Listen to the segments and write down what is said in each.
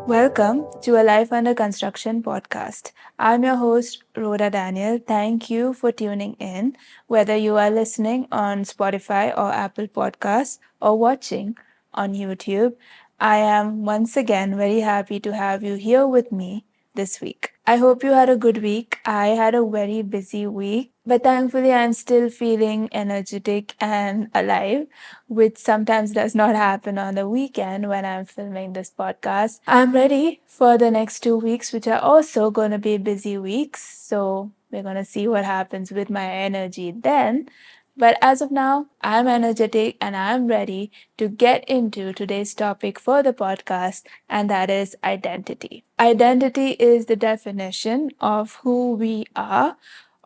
Welcome to a Life Under Construction podcast. I'm your host, Rhoda Daniel. Thank you for tuning in, whether you are listening on Spotify or Apple Podcasts or watching on YouTube. I am once again very happy to have you here with me this week. I hope you had a good week. I had a very busy week, but thankfully, I'm still feeling energetic and alive, which sometimes does not happen on the weekend when I'm filming this podcast. I'm ready for the next 2 weeks, which are also going to be busy weeks. So, we're going to see what happens with my energy then. But as of now, I'm energetic and I'm ready to get into today's topic for the podcast, and that is identity. Identity is the definition of who we are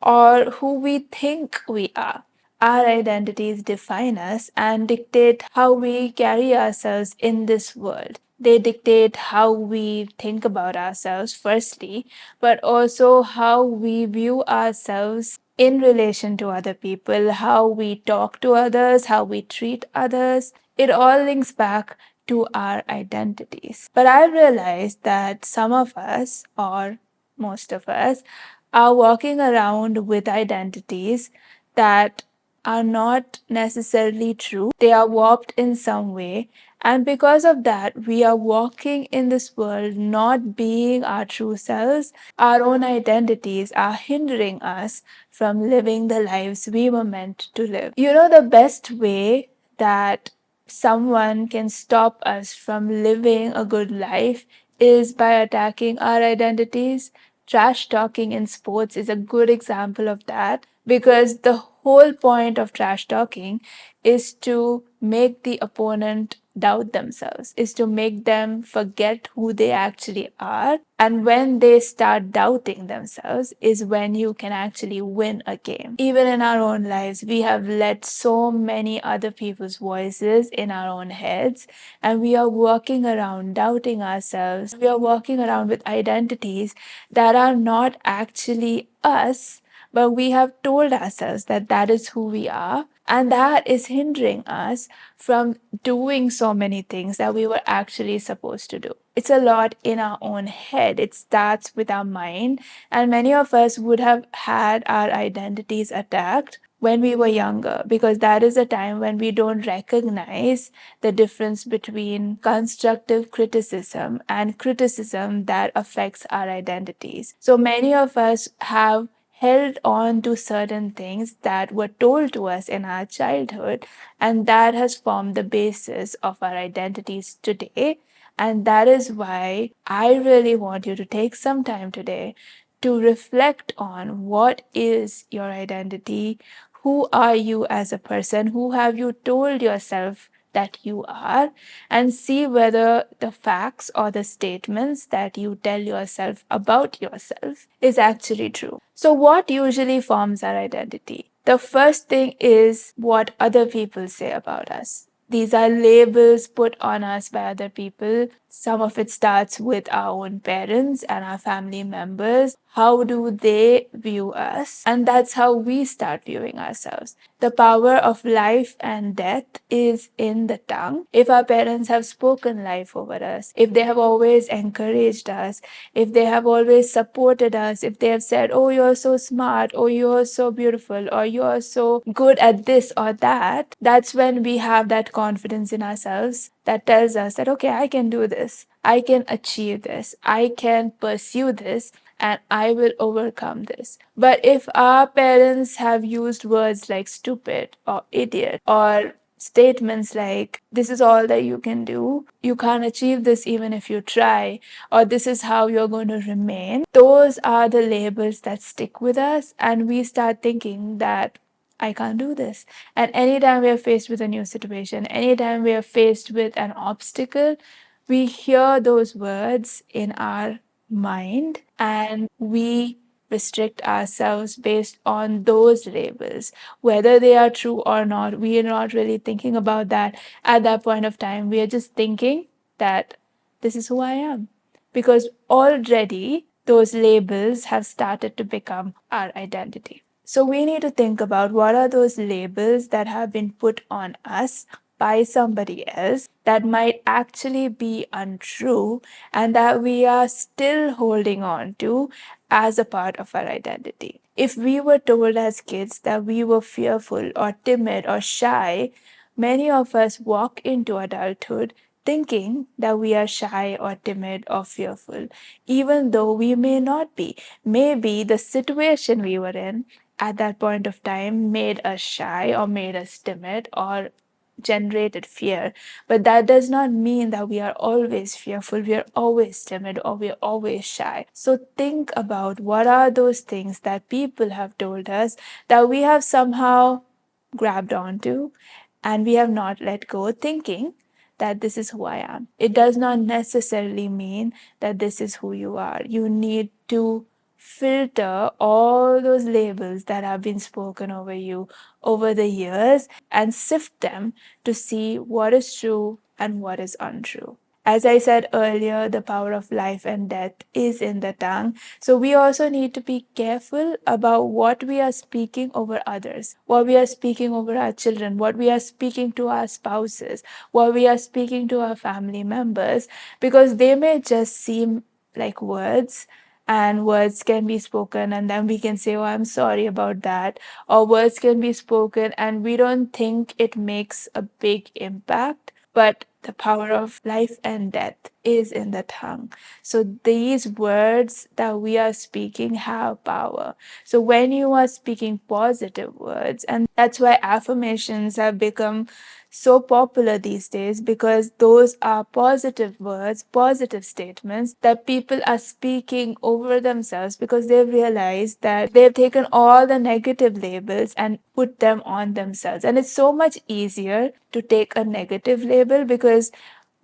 or who we think we are. Our identities define us and dictate how we carry ourselves in this world. They dictate how we think about ourselves, firstly, but also how we view ourselves in relation to other people, how we talk to others, how we treat others. It all links back to our identities. But I realized that some of us, or most of us, are walking around with identities that are not necessarily true. They are warped in some way. And because of that, we are walking in this world not being our true selves. Our own identities are hindering us from living the lives we were meant to live. The best way that someone can stop us from living a good life is by attacking our identities. Trash talking in sports is a good example of that, because the whole point of trash talking is to make the opponent doubt themselves, is to make them forget who they actually are. And when they start doubting themselves, is when you can actually win a game. Even in our own lives, we have let so many other people's voices in our own heads, and we are walking around doubting ourselves. We are walking around with identities that are not actually us, but we have told ourselves that that is who we are, and that is hindering us from doing so many things that we were actually supposed to do. It's a lot in our own head. It starts with our mind, and many of us would have had our identities attacked when we were younger, because that is a time when we don't recognize the difference between constructive criticism and criticism that affects our identities. So many of us have held on to certain things that were told to us in our childhood, and that has formed the basis of our identities today. And that is why I really want you to take some time today to reflect on what is your identity, who are you as a person, who have you told yourself that you are, and see whether the facts or the statements that you tell yourself about yourself is actually true. So, what usually forms our identity? The first thing is what other people say about us. These are labels put on us by other people. Some of it starts with our own parents and our family members. How do they view us? And that's how we start viewing ourselves. The power of life and death is in the tongue. If our parents have spoken life over us, if they have always encouraged us, if they have always supported us, if they have said, oh, you're so smart, or you're so beautiful, or you're so good at this or that, that's when we have that confidence in ourselves that tells us that, okay, I can do this. I can achieve this. I can pursue this, and I will overcome this. But if our parents have used words like stupid or idiot, or statements like, this is all that you can do, you can't achieve this even if you try, or this is how you're going to remain, those are the labels that stick with us, and we start thinking that I can't do this. And anytime we are faced with a new situation, anytime we are faced with an obstacle, we hear those words in our mind and we restrict ourselves based on those labels. Whether they are true or not, we are not really thinking about that at that point of time. We are just thinking that this is who I am. Because already those labels have started to become our identity. So we need to think about what are those labels that have been put on us by somebody else that might actually be untrue and that we are still holding on to as a part of our identity. If we were told as kids that we were fearful or timid or shy, many of us walk into adulthood thinking that we are shy or timid or fearful, even though we may not be. Maybe the situation we were in at that point of time made us shy or made us timid or generated fear. But that does not mean that we are always fearful, we are always timid, or we are always shy. So think about what are those things that people have told us that we have somehow grabbed onto and we have not let go, thinking that this is who I am. It does not necessarily mean that this is who you are. You need to filter all those labels that have been spoken over you over the years and sift them to see what is true and what is untrue. As I said earlier, the power of life and death is in the tongue. So we also need to be careful about what we are speaking over others, what we are speaking over our children, what we are speaking to our spouses, what we are speaking to our family members, because they may just seem like words, and words can be spoken and then we can say, oh, I'm sorry about that, or words can be spoken and we don't think it makes a big impact, but the power of life and death is in the tongue. So these words that we are speaking have power. So when you are speaking positive words, and that's why affirmations have become so popular these days, because those are positive words, positive statements that people are speaking over themselves because they've realized that they've taken all the negative labels and put them on themselves. And it's so much easier to take a negative label because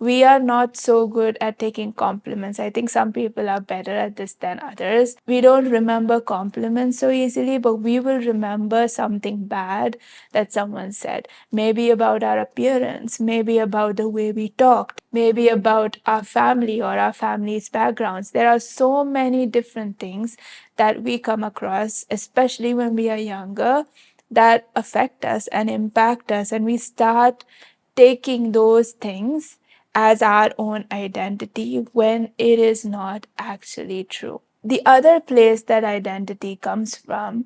we are not so good at taking compliments. I think some people are better at this than others. We don't remember compliments so easily, but we will remember something bad that someone said. Maybe about our appearance, maybe about the way we talked, maybe about our family or our family's backgrounds. There are so many different things that we come across, especially when we are younger, that affect us and impact us, and we start taking those things as our own identity when it is not actually true. The other place that identity comes from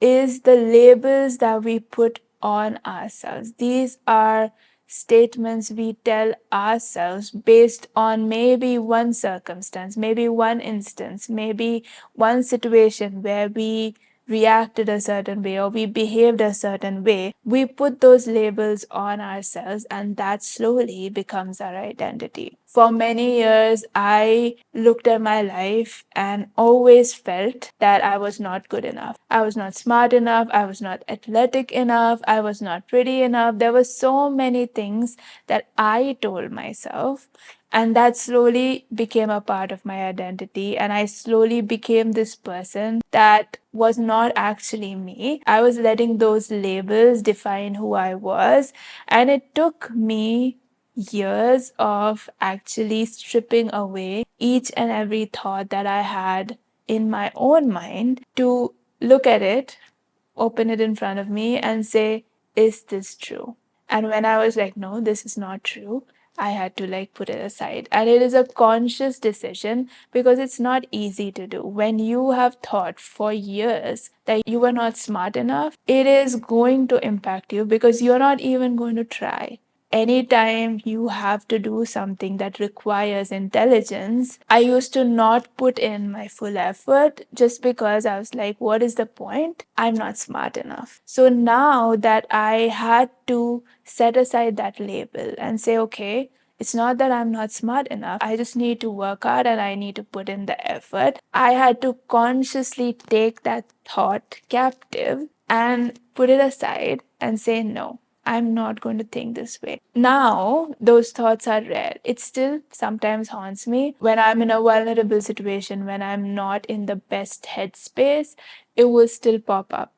is the labels that we put on ourselves. These are statements we tell ourselves based on maybe one circumstance, maybe one instance, maybe one situation where we reacted a certain way or we behaved a certain way. We put those labels on ourselves and that slowly becomes our identity. For many years, I looked at my life and always felt that I was not good enough. I was not smart enough. I was not athletic enough. I was not pretty enough. There were so many things that I told myself. And that slowly became a part of my identity. And I slowly became this person that was not actually me. I was letting those labels define who I was. And it took me years of actually stripping away each and every thought that I had in my own mind to look at it, open it in front of me, and say, is this true? And when I was like, no, this is not true, I had to like put it aside. And it is a conscious decision because it's not easy to do. When you have thought for years that you were not smart enough, it is going to impact you because you're not even going to try. Anytime you have to do something that requires intelligence, I used to not put in my full effort just because I was like, what is the point? I'm not smart enough. So now that I had to set aside that label and say, okay, it's not that I'm not smart enough. I just need to work hard and I need to put in the effort. I had to consciously take that thought captive and put it aside and say, no, I'm not going to think this way. Now, those thoughts are rare. It still sometimes haunts me when I'm in a vulnerable situation, when I'm not in the best headspace, it will still pop up.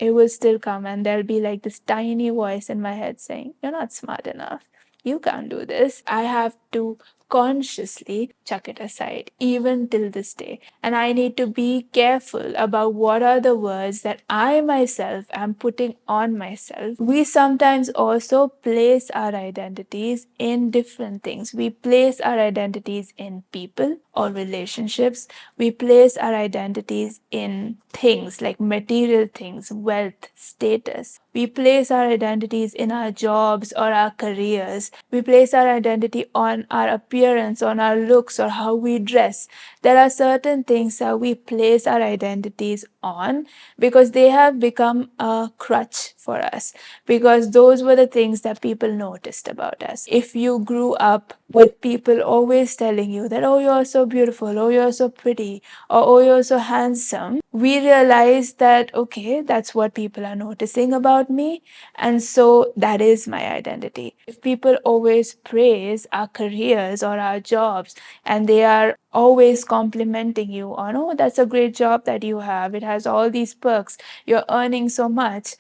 It will still come, and there'll be like this tiny voice in my head saying, you're not smart enough. You can't do this. I have to consciously chuck it aside, even till this day. And I need to be careful about what are the words that I myself am putting on myself. We sometimes also place our identities in different things. We place our identities in people or relationships. We place our identities in things like material things, wealth, status. We place our identities in our jobs or our careers. We place our identity on our appearance, on our looks, or how we dress. There are certain things that we place our identities on because they have become a crutch for us, because those were the things that people noticed about us. If you grew up with people always telling you that, oh, you're so beautiful, oh, you're so pretty, or oh, you're so handsome, we realize that, okay, that's what people are noticing about me, and so that is my identity. If people always praise our careers or our jobs, and they are always complimenting you on, oh, that's a great job that you have, it has all these perks, you're earning so much,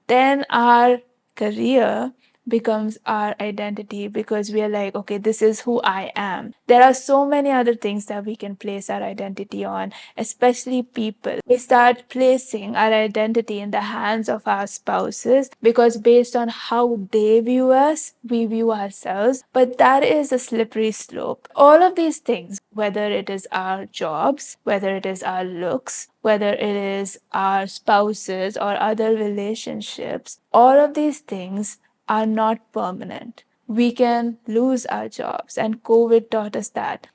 then our career becomes our identity, because we are like, okay, this is who I am. There are so many other things that we can place our identity on, especially people. We start placing our identity in the hands of our spouses, because based on how they view us, we view ourselves. But that is a slippery slope. All of these things, whether it is our jobs, whether it is our looks, whether it is our spouses or other relationships, all of these things are not permanent. We can lose our jobs, and COVID taught us that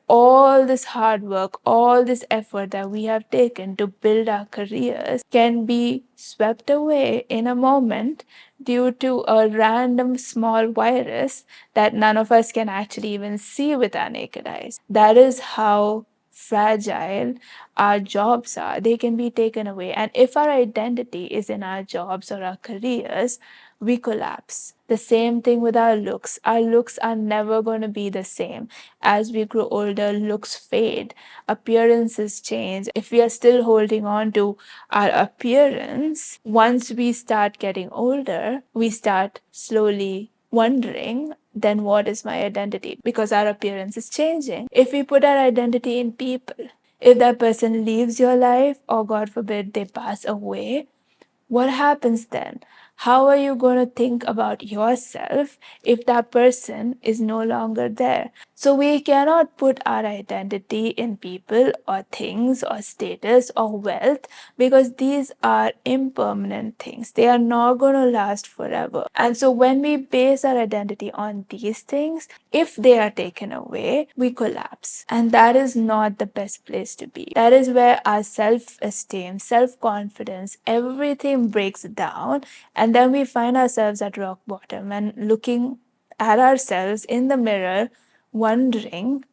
all this hard work, all this effort that we have taken to build our careers can be swept away in a moment due to a random small virus that none of us can actually even see with our naked eyes. That is how fragile our jobs are. They can be taken away. And if our identity is in our jobs or our careers, we collapse. The same thing with our looks. Our looks are never going to be the same. As we grow older, looks fade, appearances change. If we are still holding on to our appearance, once we start getting older, we start slowly wondering, then what is my identity? Because our appearance is changing. If we put our identity in people, if that person leaves your life, or God forbid they pass away, what happens then? How are you going to think about yourself if that person is no longer there? So we cannot put our identity in people or things or status or wealth, because these are impermanent things. They are not going to last forever. And so when we base our identity on these things, if they are taken away, we collapse. And that is not the best place to be. That is where our self-esteem, self-confidence, everything breaks down. And then we find ourselves at rock bottom and looking at ourselves in the mirror, wondering,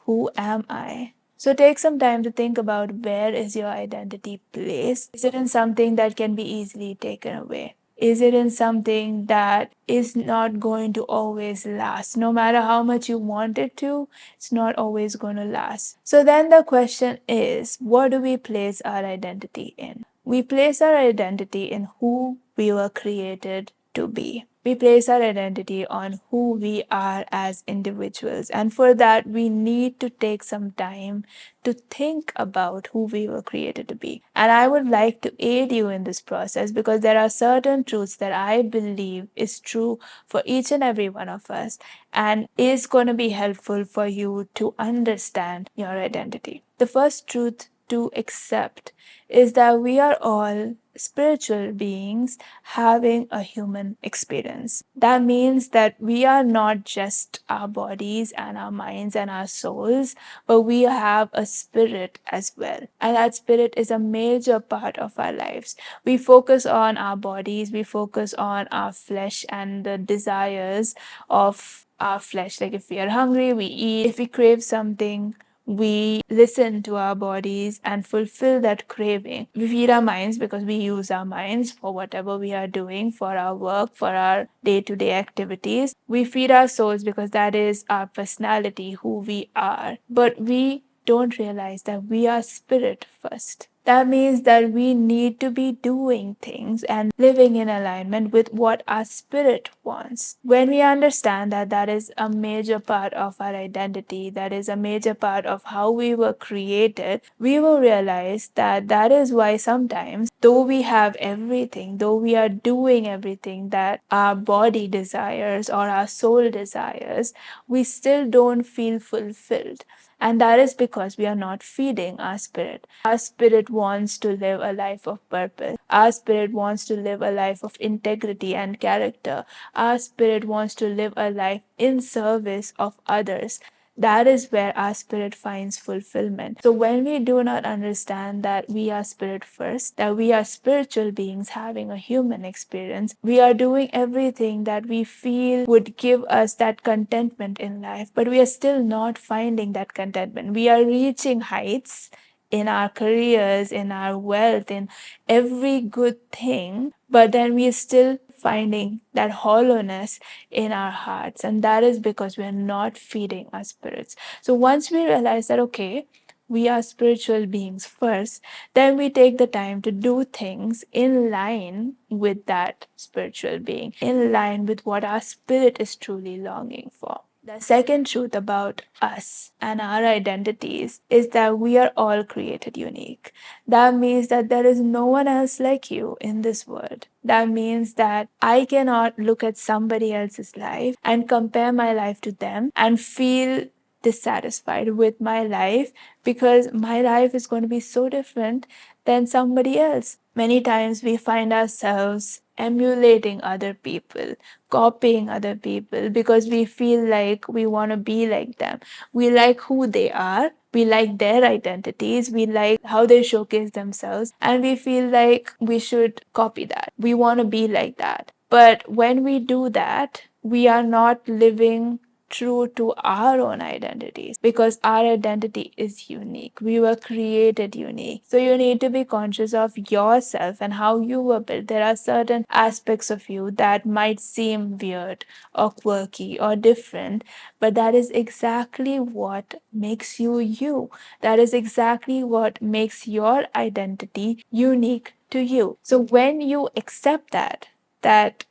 who am I? So take some time to think about, where is your identity placed? Is it in something that can be easily taken away? Is it in something that is not going to always last? No matter how much you want it to, it's not always going to last. So then the question is, what do we place our identity in? We place our identity in who we were created to be. We place our identity on who we are as individuals. And for that, we need to take some time to think about who we were created to be. And I would like to aid you in this process, because there are certain truths that I believe is true for each and every one of us, and is going to be helpful for you to understand your identity. The first truth to accept is that we are all spiritual beings having a human experience. That means that we are not just our bodies and our minds and our souls, but we have a spirit as well. And that spirit is a major part of our lives. We focus on our bodies, we focus on our flesh and the desires of our flesh. Like if we are hungry, we eat. If we crave something, we listen to our bodies and fulfill that craving. We feed our minds because we use our minds for whatever we are doing, for our work, for our day-to-day activities. We feed our souls because that is our personality, who we are. But we don't realize that we are spirit first. That means that we need to be doing things and living in alignment with what our spirit wants. When we understand that that is a major part of our identity, that is a major part of how we were created, we will realize that that is why sometimes, though we have everything, though we are doing everything that our body desires or our soul desires, we still don't feel fulfilled. And that is because we are not feeding our spirit. Our spirit wants to live a life of purpose. Our spirit wants to live a life of integrity and character. Our spirit wants to live a life in service of others. That is where our spirit finds fulfillment. So, when we do not understand that we are spirit first, that we are spiritual beings having a human experience, we are doing everything that we feel would give us that contentment in life, but we are still not finding that contentment. We are reaching heights in our careers, in our wealth, in every good thing, but then we are still finding that hollowness in our hearts. And that is because we are not feeding our spirits. So once we realize that, okay, we are spiritual beings first, then we take the time to do things in line with that spiritual being, in line with what our spirit is truly longing for. The second truth about us and our identities is that we are all created unique. That means that there is no one else like you in this world. That means that I cannot look at somebody else's life and compare my life to them and feel dissatisfied with my life, because my life is going to be so different than somebody else. Many times we find ourselves emulating other people, copying other people, because we feel like we want to be like them. We like who they are, we like their identities, we like how they showcase themselves, and we feel like we should copy that. We want to be like that. But when we do that, we are not living true to our own identities, because our identity is unique. We were created unique. So you need to be conscious of yourself and how you were built. There are certain aspects of you that might seem weird or quirky or different, but that is exactly what makes you you. That is exactly what makes your identity unique to you. So when you accept that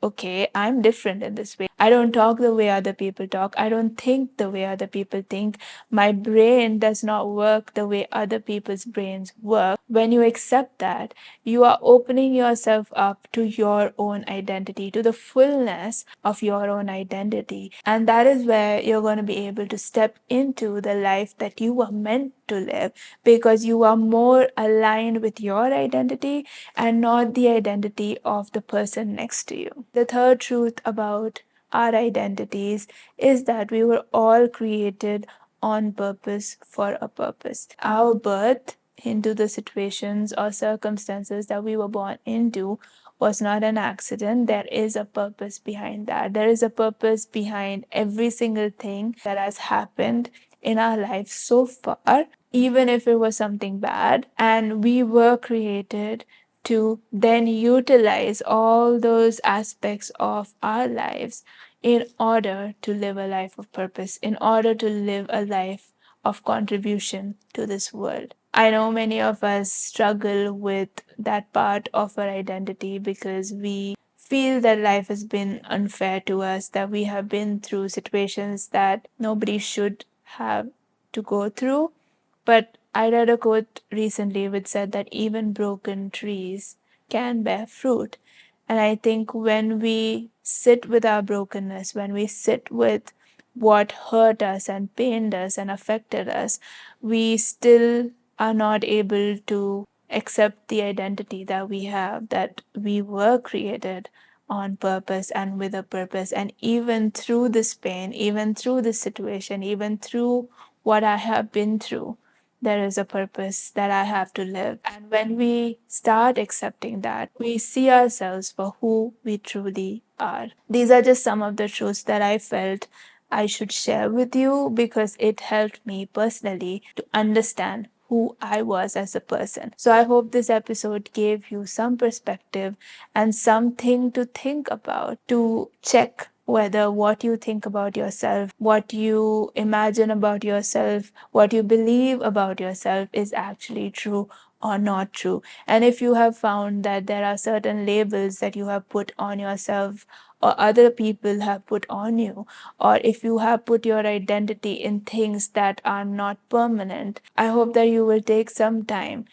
okay, I'm different in this way, I don't talk the way other people talk, I don't think the way other people think, my brain does not work the way other people's brains work. When you accept that, you are opening yourself up to your own identity, to the fullness of your own identity, and that is where you're going to be able to step into the life that you were meant to live, because you are more aligned with your identity and not the identity of the person next to you. The third truth about our identities is that we were all created on purpose for a purpose. Our birth into the situations or circumstances that we were born into was not an accident. There is a purpose behind that. There is a purpose behind every single thing that has happened in our life so far, even if it was something bad. And we were created to then utilize all those aspects of our lives in order to live a life of purpose, in order to live a life of contribution to this world. I know many of us struggle with that part of our identity because we feel that life has been unfair to us, that we have been through situations that nobody should have to go through. But I read a quote recently which said that even broken trees can bear fruit. And I think when we sit with our brokenness, when we sit with what hurt us and pained us and affected us, we still are not able to accept the identity that we have, that we were created on purpose and with a purpose. And even through this pain, even through this situation, even through what I have been through, there is a purpose that I have to live. And when we start accepting that, we see ourselves for who we truly are. These are just some of the truths that I felt I should share with you, because it helped me personally to understand who I was as a person. So I hope this episode gave you some perspective and something to think about, to check whether what you think about yourself, what you imagine about yourself, what you believe about yourself is actually true or not true. And if you have found that there are certain labels that you have put on yourself or other people have put on you, or if you have put your identity in things that are not permanent, I hope that you will take some time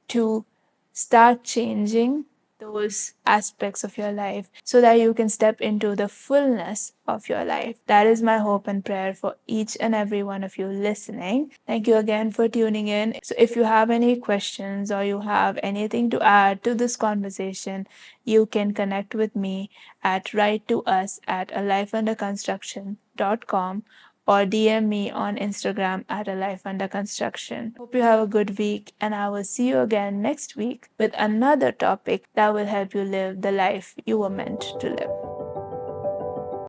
to start changing those aspects of your life so that you can step into the fullness of your life. That is my hope and prayer for each and every one of you listening. Thank you again for tuning in. So, if you have any questions or you have anything to add to this conversation, you can connect with me at write to us at alifeunderconstruction.com or DM me on Instagram at A Life Under Construction. Hope you have a good week, and I will see you again next week with another topic that will help you live the life you were meant to live.